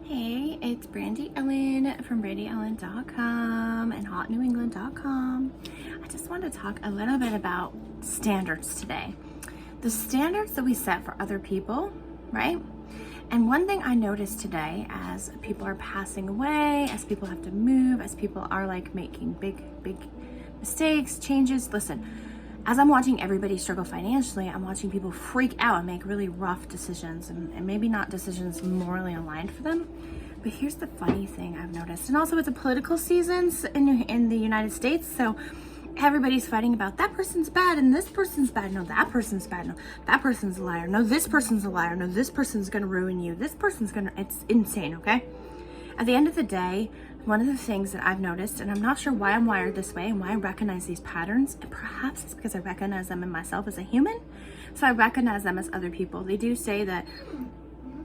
Hey, it's Brandy Ellen from brandyellen.com and hotnewengland.com. I just want to talk a little bit about standards today. The standards that we set for other people, right? And one thing I noticed today as people are passing away, as people have to move, as people are like making big mistakes, changes. Listen, as I'm watching everybody struggle financially, I'm watching people freak out and make really rough decisions and maybe not decisions morally aligned for them. But here's the funny thing I've noticed. And also it's a political seasons in the United States. So everybody's fighting about that person's bad and this person's bad. No, that person's bad. No, that person's a liar. No, this person's a liar. No, this person's going to ruin you. This person's going to, it's insane. Okay. At the end of the day, one of the things that I've noticed, and I'm not sure why I'm wired this way and why I recognize these patterns, and perhaps it's because I recognize them in myself as a human. So I recognize them as other people. They do say that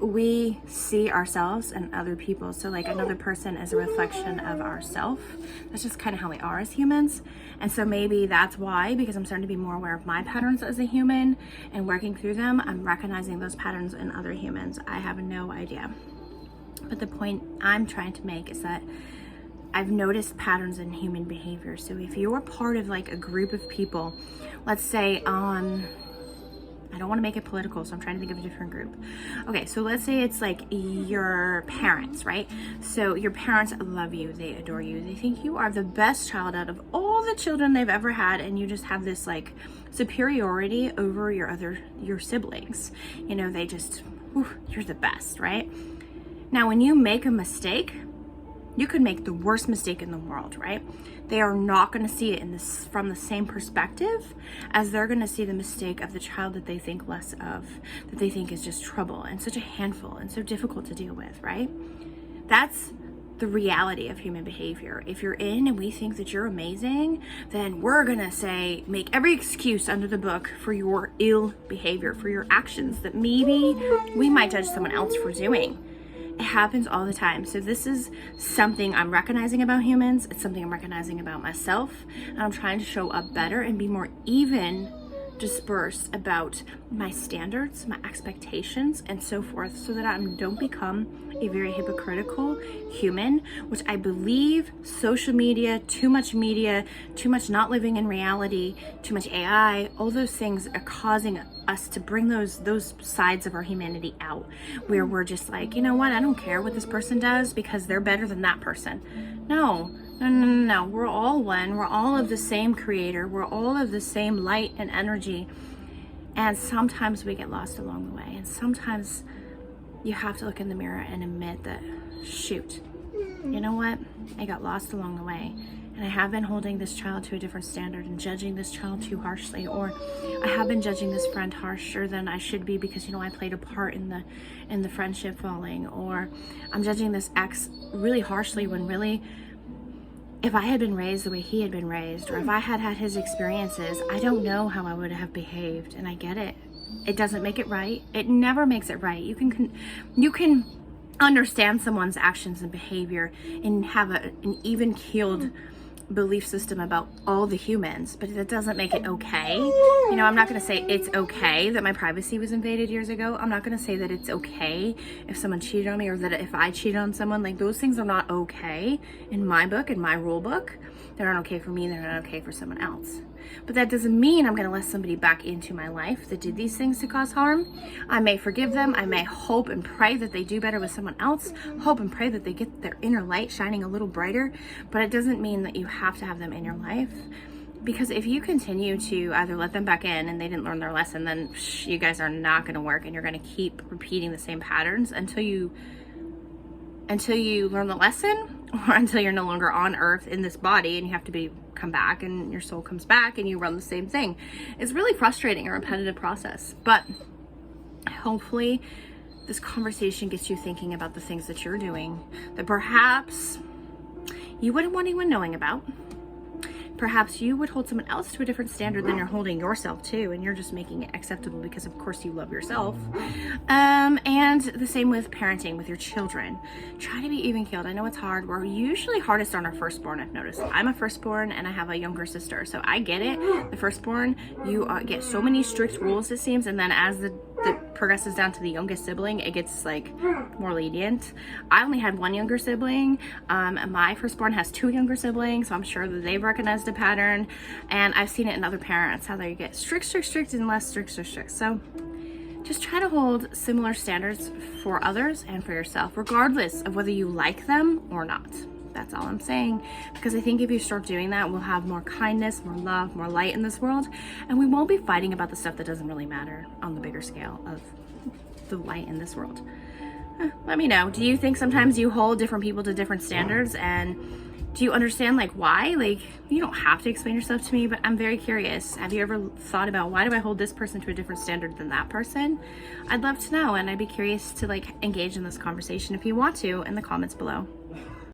we see ourselves and other people. So like another person is a reflection of ourself. That's just kind of how we are as humans. And so maybe that's why, because I'm starting to be more aware of my patterns as a human and working through them, I'm recognizing those patterns in other humans. I have no idea. But the point I'm trying to make is that I've noticed patterns in human behavior. So if you're part of like a group of people, let's say I don't want to make it political, so I'm trying to think of a different group. Okay, so let's say it's like your parents, right? So your parents love you, they adore you, they think you are the best child out of all the children they've ever had, and you just have this like superiority over your siblings. You know, they just, you're the best, right? Now, when you make a mistake, you could make the worst mistake in the world, right? They are not going to see it from the same perspective as they're going to see the mistake of the child that they think less of, that they think is just trouble and such a handful and so difficult to deal with, right? That's the reality of human behavior. If you're in and we think that you're amazing, then we're going to say, make every excuse under the book for your ill behavior, for your actions that maybe we might judge someone else for doing. It happens all the time. So this is something I'm recognizing about humans. It's something I'm recognizing about myself. And I'm trying to show up better and be more even dispersed about my standards, my expectations, and so forth, so that I don't become a very hypocritical human, which I believe social media, too much not living in reality, too much AI, all those things are causing us to bring those sides of our humanity out, where we're just like, you know what, I don't care what this person does because they're better than that person. No. We're all one. We're all of the same creator. We're all of the same light and energy. And sometimes we get lost along the way. And sometimes you have to look in the mirror and admit that, shoot, you know what? I got lost along the way. And I have been holding this child to a different standard and judging this child too harshly. Or I have been judging this friend harsher than I should be because, you know, I played a part in the friendship falling. Or I'm judging this ex really harshly when really, if I had been raised the way he had been raised, or if I had had his experiences, I don't know how I would have behaved. And I get it. It doesn't make it right. It never makes it right. You can understand someone's actions and behavior and have an even-keeled belief system about all the humans, but that doesn't make it okay. You know, I'm not going to say it's okay that my privacy was invaded years ago. I'm not going to say that it's okay if someone cheated on me, or that if I cheated on someone. Like, those things are not okay in my book, in my rule book. They're not okay for me. They're not okay for someone else. But that doesn't mean I'm going to let somebody back into my life that did these things to cause harm. I may forgive them. I may hope and pray that they do better with someone else. Hope and pray that they get their inner light shining a little brighter. But it doesn't mean that you have to have them in your life. Because if you continue to either let them back in and they didn't learn their lesson, then you guys are not going to work, and you're going to keep repeating the same patterns until you learn the lesson, or until you're no longer on earth in this body and you have to come back and your soul comes back and you run the same thing. It's really frustrating, a repetitive process. But hopefully this conversation gets you thinking about the things that you're doing that perhaps you wouldn't want anyone knowing about. Perhaps you would hold someone else to a different standard than you're holding yourself to, and you're just making it acceptable because of course you love yourself. And the same with parenting with your children. Try to be even-keeled. I know it's hard. We're usually hardest on our firstborn, I've noticed. I'm a firstborn and I have a younger sister, so I get it. The firstborn, you get so many strict rules, it seems, and then as the that progresses down to the youngest sibling, it gets like more lenient. I only had one younger sibling. My firstborn has two younger siblings, so I'm sure that they've recognized a pattern, and I've seen it in other parents, how they get strict, and less strict. So just try to hold similar standards for others and for yourself, regardless of whether you like them or not. That's all I'm saying, because I think if you start doing that, we'll have more kindness, more love, more light in this world, and we won't be fighting about the stuff that doesn't really matter on the bigger scale of the light in this world. Let me know. Do you think sometimes you hold different people to different standards, and do you understand like why? Like, you don't have to explain yourself to me, but I'm very curious. Have you ever thought about, why do I hold this person to a different standard than that person? I'd love to know, and I'd be curious to like engage in this conversation if you want to in the comments below.